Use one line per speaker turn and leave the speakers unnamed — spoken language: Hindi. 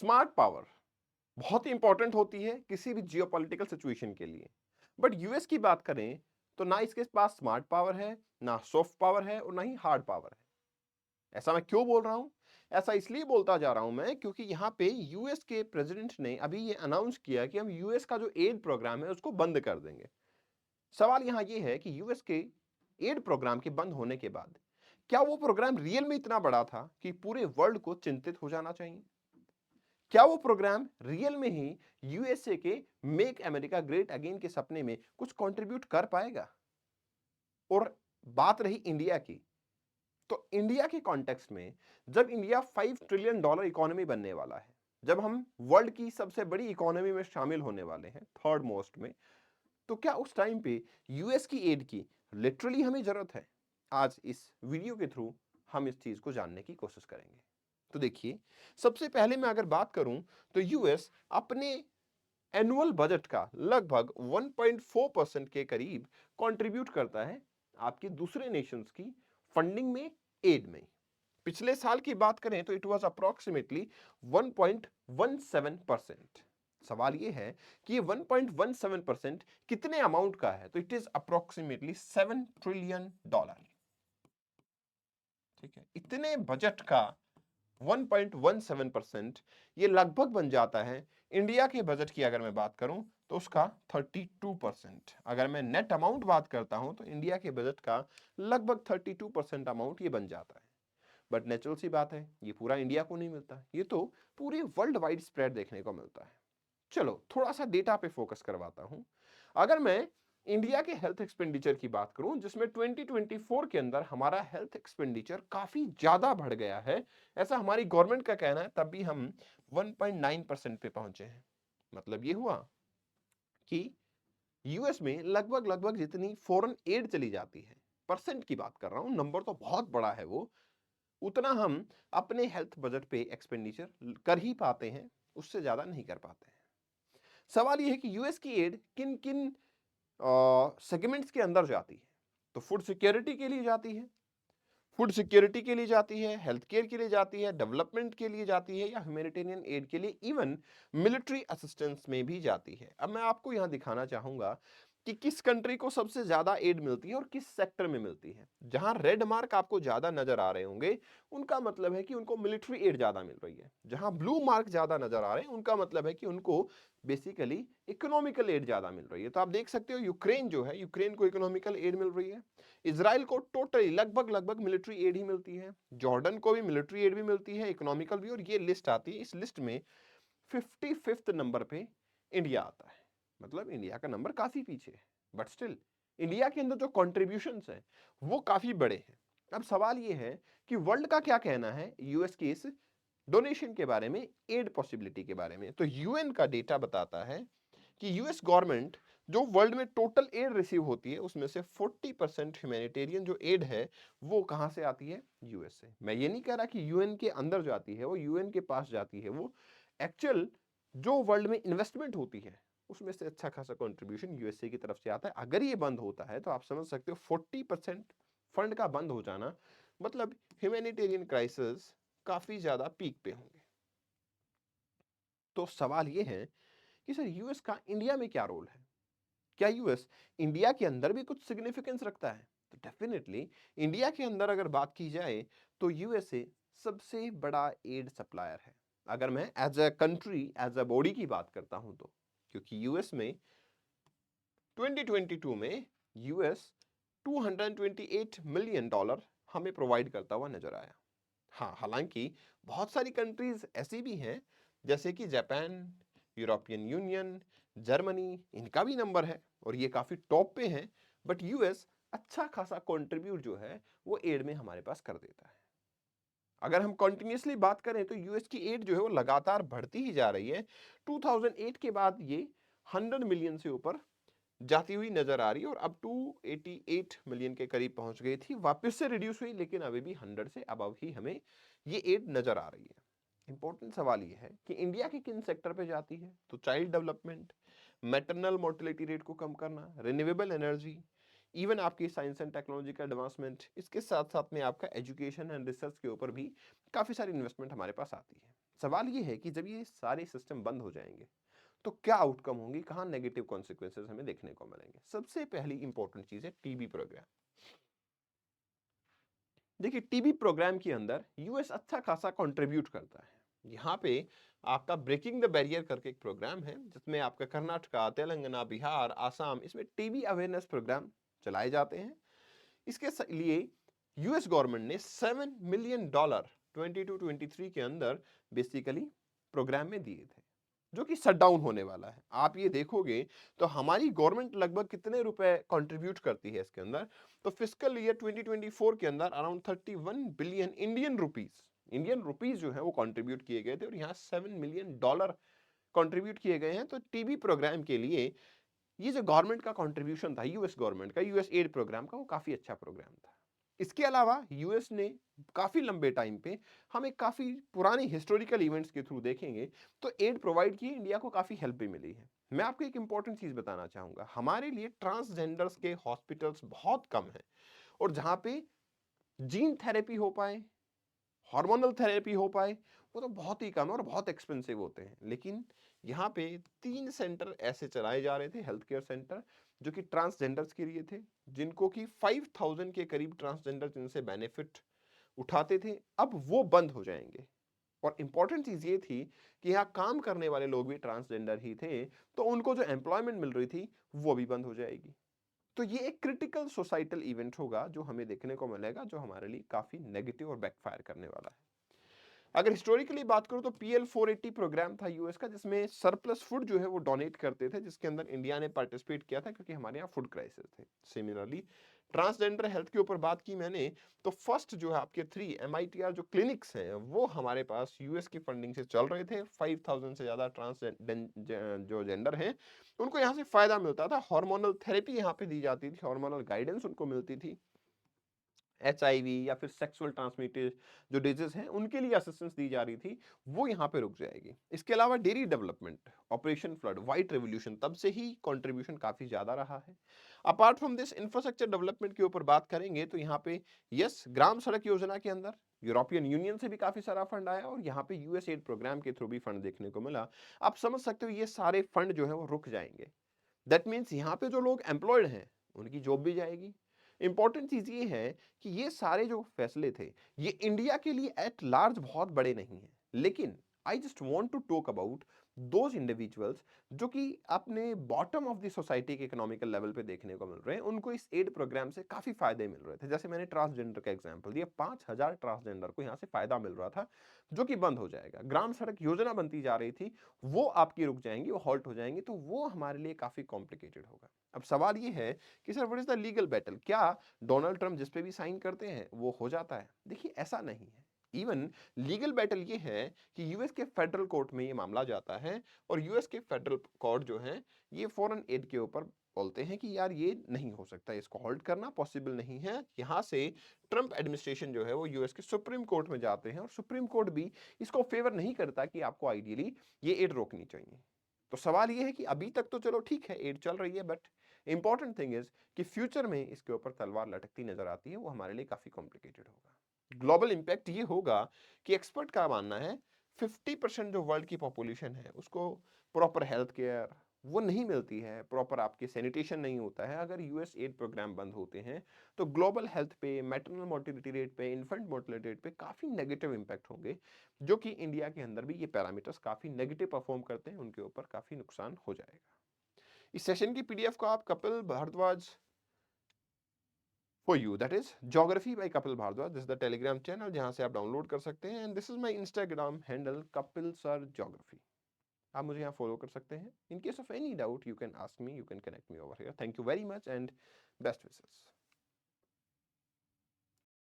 स्मार्ट पावर बहुत ही इंपॉर्टेंट होती है किसी भी जियोपॉलिटिकल सिचुएशन के लिए। बट यूएस की बात करें तो ना इसके पास स्मार्ट पावर है, ना सॉफ्ट पावर है और ना ही हार्ड पावर है। ऐसा मैं क्यों बोल रहा हूं? ऐसा इसलिए बोलता जा रहा हूं मैं क्योंकि यहाँ पे यूएस के प्रेसिडेंट ने अभी ये अनाउंस किया कि हम यूएस का जो एड प्रोग्राम है उसको बंद कर देंगे। सवाल यहाँ ये है कि यूएस के एड प्रोग्राम के बंद होने के बाद क्या वो प्रोग्राम रियल में इतना बड़ा था कि पूरे वर्ल्ड को चिंतित हो जाना चाहिए? क्या वो प्रोग्राम रियल में ही यूएसए के मेक अमेरिका ग्रेट अगेन के सपने में कुछ कंट्रीब्यूट कर पाएगा? और बात रही इंडिया की, तो इंडिया के कॉन्टेक्स्ट में जब इंडिया $5 ट्रिलियन इकोनॉमी बनने वाला है, जब हम वर्ल्ड की सबसे बड़ी इकोनॉमी में शामिल होने वाले हैं, थर्ड मोस्ट में, तो क्या उस टाइम पे यूएस की एड की लिटरली हमें जरूरत है? आज इस वीडियो के थ्रू हम इस चीज को जानने की कोशिश करेंगे। तो देखिए, सबसे पहले मैं अगर बात करूं तो यूएस अपने एनुअल बजट का लगभग 1.4% के करीब कंट्रीब्यूट करता है आपके दूसरे नेशंस की फंडिंग में, एड में। पिछले साल की बात करें तो इट वाज अप्रोक्सीमेटली 1.17%। सवाल यह है कि ये 1.17% कितने अमाउंट का है? तो इट इज अप्रोक्सीमेटली $7 ट्रिलियन। ठीक है, इतने बजट का 1.17% ये लगभग बन जाता है इंडिया के बजट की। अगर मैं बात करूं तो उसका 32%। अगर मैं नेट अमाउंट बात करता हूं तो इंडिया के बजट का लगभग 32% अमाउंट ये बन जाता है। बट नेचुरल सी बात है, ये पूरा इंडिया को नहीं मिलता, ये तो पूरे वर्ल्ड वाइड स्प्रेड देखने को मिलता है। चलो थोड़ा सा डेटा पे फोकस करवाता हूं। अगर मैं इंडिया के हेल्थ एक्सपेंडिचर की बात करूं, जिसमें 2024 के अंदर हमारा हेल्थ एक्सपेंडिचर काफी ज्यादा बढ़ गया है, ऐसा हमारी गवर्नमेंट का कहना है, तब भी हम 1.9% पे पहुंचे हैं। मतलब ये हुआ कि यूएस में लगभग लगभग जितनी फॉरेन एड चली जाती है, परसेंट की बात कर रहा हूं, नंबर तो बहुत बड़ा है वो, उतना हम अपने हेल्थ बजट पे एक्सपेंडिचर कर ही पाते हैं, उससे ज्यादा नहीं कर पाते हैं। सवाल यह है कि यूएस की एड किन किन सेगमेंट्स के अंदर जाती है? तो फूड सिक्योरिटी के लिए जाती है, फूड सिक्योरिटी के लिए जाती है, हेल्थ केयर के लिए जाती है, डेवलपमेंट के लिए जाती है, या ह्यूमैनिटेरियन एड के लिए, इवन मिलिट्री असिस्टेंस में भी जाती है। अब मैं आपको यहां दिखाना चाहूंगा कि किस कंट्री को सबसे ज्यादा एड मिलती है और किस सेक्टर में मिलती है। जहां रेड मार्क आपको ज्यादा नजर आ रहे होंगे, उनका मतलब है कि उनको मिलिट्री एड ज्यादा मिल रही है। जहां ब्लू मार्क ज्यादा नजर आ रहे हैं, उनका मतलब है कि उनको बेसिकली इकोनॉमिकल एड ज्यादा मिल रही है। तो आप देख सकते हो यूक्रेन जो है, यूक्रेन को इकोनॉमिकल एड मिल रही है। इजराइल को टोटली लगभग लगभग मिलिट्री एड ही मिलती है। जॉर्डन को भी मिलिट्री एड भी मिलती है, इकोनॉमिकल भी। और ये लिस्ट आती है, इस लिस्ट में 55th नंबर पे इंडिया आता है। मतलब इंडिया का नंबर काफी पीछे है, बट स्टिल इंडिया के अंदर जो कॉन्ट्रीब्यूशंस हैं वो काफी बड़े हैं। अब सवाल ये है कि वर्ल्ड का क्या कहना है यूएस की इस डोनेशन के बारे में, एड पॉसिबिलिटी के बारे में। तो यूएन का डेटा बताता है कि यूएस गवर्नमेंट जो वर्ल्ड में टोटल एड रिसीव होती है, उसमें से 40% ह्यूमैनिटेरियन जो एड है वो कहां से आती है? यूएस से। मैं ये नहीं कह रहा कि यूएन के अंदर जाती है, वो यूएन के पास जाती है। वो एक्चुअल जो वर्ल्ड में इन्वेस्टमेंट होती है उसमें से अच्छा खासा कंट्रीब्यूशन यूएसए की तरफ से आता है। अगर ये बंद होता है तो आप समझ सकते हो 40% फंड का बंद हो जाना मतलब ह्यूमैनिटेरियन क्राइसिस काफी ज्यादा पीक पे होंगे। तो सवाल ये है कि सर यूएस का इंडिया में क्या रोल है? क्या यूएस इंडिया के अंदर भी कुछ सिग्निफिकेंस रखता है? तो डेफिनेटली इंडिया के अंदर अगर बात की जाए तो यूएसए सबसे बड़ा एड सप्लायर है। अगर मैं as a country, as a body की बात करता हूं तो, क्योंकि यूएस में 2022 में यूएस $228 मिलियन हमें प्रोवाइड करता हुआ नजर आया। हाँ, हालांकि बहुत सारी कंट्रीज ऐसी भी हैं जैसे कि जापान, यूरोपियन यूनियन, जर्मनी, इनका भी नंबर है और ये काफी टॉप पे हैं। बट यूएस अच्छा खासा कंट्रीब्यूट जो है वो एड में हमारे पास कर देता है। अगर हम कंटिन्यूअसली बात करें तो यूएस की एड जो है वो लगातार बढ़ती ही जा रही है। 2008 के बाद ये 100 मिलियन से ऊपर जाती हुई नजर आ रही है और अब 288 मिलियन के करीब पहुंच गई थी, वापस से रिड्यूस हुई, लेकिन अभी भी 100 से अबव ही हमें ये एड नजर आ रही है। इंपॉर्टेंट सवाल ये है कि इंडिया के किन सेक्टर पे जाती है? तो child development, maternal mortality rate को कम करना, रिन्यूएबल एनर्जी, इवन आपकी साइंस एंड टेक्नोलॉजी का एडवांसमेंट, इसके साथ साथ में आपका एजुकेशन एंड रिसर्च के ऊपर भी काफी सारी इन्वेस्टमेंट हमारे पास आती है। सवाल ये है कि जब ये सारे सिस्टम बंद हो जाएंगे तो क्या आउटकम होंगी, कहाँ नेगेटिव कॉन्सिक्वेंसेस हमें देखने को मिलेंगे। सबसे पहली इंपॉर्टेंट चीज है टीबी प्रोग्राम। देखिए टीबी प्रोग्राम के अंदर यूएस अच्छा खासा कंट्रीब्यूट करता है। यहाँ पे आपका ब्रेकिंग द बैरियर करके एक प्रोग्राम है जिसमें आपका कर्नाटका, तेलंगाना, बिहार, आसाम, इसमें टीबी अवेयरनेस प्रोग्राम चलाए जाते हैं। इसके लिए यूएस गवर्नमेंट ने $7 मिलियन 22-23 के अंदर बेसिकली प्रोग्राम में दिए थे, जो कि शट डाउन होने वाला है। आप ये देखोगे तो हमारी गवर्नमेंट लगभग कितने रुपए कंट्रीब्यूट करती है इसके अंदर, तो फिस्कल ईयर 2024 के अंदर अराउंड 31 बिलियन इंडियन रुपीज जो है वो कंट्रीब्यूट किए गए थे, और यहाँ $7 मिलियन कंट्रीब्यूट किए गए हैं। तो टीबी प्रोग्राम के लिए ये जो गवर्नमेंट का कंट्रीब्यूशन था, यूएस गवर्नमेंट का, यूएस एड प्रोग्राम का, वो काफी अच्छा प्रोग्राम था। इसके अलावा यूएस ने काफी लंबे टाइम पे, हम एक काफी पुराने हिस्टोरिकल इवेंट्स के थ्रू देखेंगे तो एड प्रोवाइड की, इंडिया को काफी हेल्प भी मिली है। मैं आपको एक इंपॉर्टेंट चीज बताना चाहूंगा, हमारे लिए ट्रांसजेंडर्स के हॉस्पिटल्स बहुत कम है, और जहां पे जीन थेरेपी हो पाए, हार्मोनल थेरेपी हो पाए, वो तो बहुत ही कम है और बहुत एक्सपेंसिव होते हैं। लेकिन यहाँ पे 3 सेंटर ऐसे चलाए जा रहे थे, हेल्थ केयर सेंटर, जो कि ट्रांसजेंडर्स के लिए थे, जिनको कि 5000 के करीब ट्रांसजेंडर जिनसे बेनिफिट उठाते थे, अब वो बंद हो जाएंगे। और इंपॉर्टेंट चीज ये थी कि यहाँ काम करने वाले लोग भी ट्रांसजेंडर ही थे, तो उनको जो एम्प्लॉयमेंट मिल रही थी वो भी बंद हो जाएगी। तो ये एक क्रिटिकल सोसाइटल इवेंट होगा जो हमें देखने को मिलेगा, जो हमारे लिए काफी नेगेटिव और बैकफायर करने वाला है। अगर हिस्टोरिकली बात करूं तो पीएल 480 प्रोग्राम था यूएस का, जिसमें सरप्लस फूड जो है वो डोनेट करते थे, जिसके अंदर इंडिया ने पार्टिसिपेट किया था क्योंकि हमारे यहाँ फूड क्राइसिस थे। सिमिलरली ट्रांसजेंडर हेल्थ के ऊपर बात की मैंने, तो फर्स्ट जो है आपके 3 MITR जो क्लिनिक्स हैं वो हमारे पास यूएस की फंडिंग से चल रहे थे। 5000 से ज्यादा जो जेंडर हैं उनको यहाँ से फायदा मिलता था। हार्मोनल थेरेपी यहाँ पे दी जाती थी, हार्मोनल गाइडेंस उनको मिलती थी। HIV या फिर सेक्सुअल ट्रांसमिटेड जो डिजीज हैं उनके लिए असिस्टेंस दी जा रही थी, वो यहाँ पे रुक जाएगी। इसके अलावा dairy development, operation flood, white revolution, तब से ही कंट्रीब्यूशन काफी ज्यादा रहा है। Apart from this infrastructure development के ऊपर बात करेंगे तो यहाँ पे यस, ग्राम सड़क योजना के अंदर यूरोपियन यूनियन से भी काफी सारा फंड आया, और यहाँ पे यूएस एड प्रोग्राम के थ्रू भी फंड देखने को मिला। आप समझ सकते हो ये सारे फंड जो है वो रुक जाएंगे। दैट मीन्स यहाँ पे जो लोग एम्प्लॉयड हैं उनकी जॉब भी जाएगी। इंपॉर्टेंट चीज ये है कि ये सारे जो फैसले थे ये इंडिया के लिए एट लार्ज बहुत बड़े नहीं हैं, लेकिन I just want to talk about those individuals जो कि अपने बॉटम ऑफ द सोसाइटी के इकोनॉमिकल लेवल पे देखने को मिल रहे हैं, उनको इस एड प्रोग्राम से काफी फायदे मिल रहे थे। जैसे मैंने ट्रांसजेंडर का एग्जांपल दिया, 5000 ट्रांसजेंडर को यहाँ से फायदा मिल रहा था, जो कि बंद हो जाएगा। ग्राम सड़क योजना बनती जा रही थी, वो आपकी रुक जाएंगी, वो हॉल्ट हो जाएंगी, तो वो हमारे लिए काफी कॉम्प्लिकेटेड होगा। अब सवाल ये है कि sir what is the legal battle, क्या डोनाल्ड ट्रंप जिस पे भी साइन करते हैं वो हो जाता है? देखिए ऐसा नहीं है। इवन लीगल बैटल ये है कि यूएस के फेडरल कोर्ट में ये मामला जाता है, और यूएस के फेडरल कोर्ट जो है ये फॉरेन एड के ऊपर बोलते हैं कि यार ये नहीं हो सकता, इसको होल्ड करना पॉसिबल नहीं है। यहां से ट्रंप एडमिनिस्ट्रेशन जो है वो यूएस के सुप्रीम कोर्ट में जाते हैं, और सुप्रीम कोर्ट भी इसको फेवर नहीं करता कि आपको आइडियली ये एड रोकनी चाहिए। तो सवाल ये है कि अभी तक तो चलो ठीक है एड चल रही है, बट इंपॉर्टेंट थिंग इज कि फ्यूचर में इसके ऊपर तलवार लटकती नजर आती है, वो हमारे लिए काफी कॉम्प्लिकेटेड होगा। ग्लोबल इंपैक्ट ये होगा कि एक्सपर्ट का मानना है 50% जो वर्ल्ड की पॉपुलेशन है उसको प्रॉपर हेल्थ केयर वो नहीं मिलती है, प्रॉपर आपके सैनिटेशन नहीं होता है। अगर यूएस एड प्रोग्राम बंद होते हैं तो ग्लोबल हेल्थ पे, मैटरनल मोर्टिलिटी रेट पे, इन्फेंट मोर्टिलिटी रेट पे काफी नेगेटिव इंपैक्ट होंगे, जो कि इंडिया के अंदर भी ये पैरामीटर्स काफी नेगेटिव परफॉर्म करते हैं, उनके ऊपर काफी नुकसान हो जाएगा। इस सेशन की पीडीएफ को आप Kapil Bhardwaj for you, that is geography by Kapil Bhardwaj, this is the Telegram channel जहां से आप डाउनलोड कर सकते हैं, and this is my Instagram handle Kapil sir geography. आप मुझे यहाँ फॉलो कर सकते हैं। In case of any doubt you can ask me, you can connect me over here. Thank you very much and best wishes.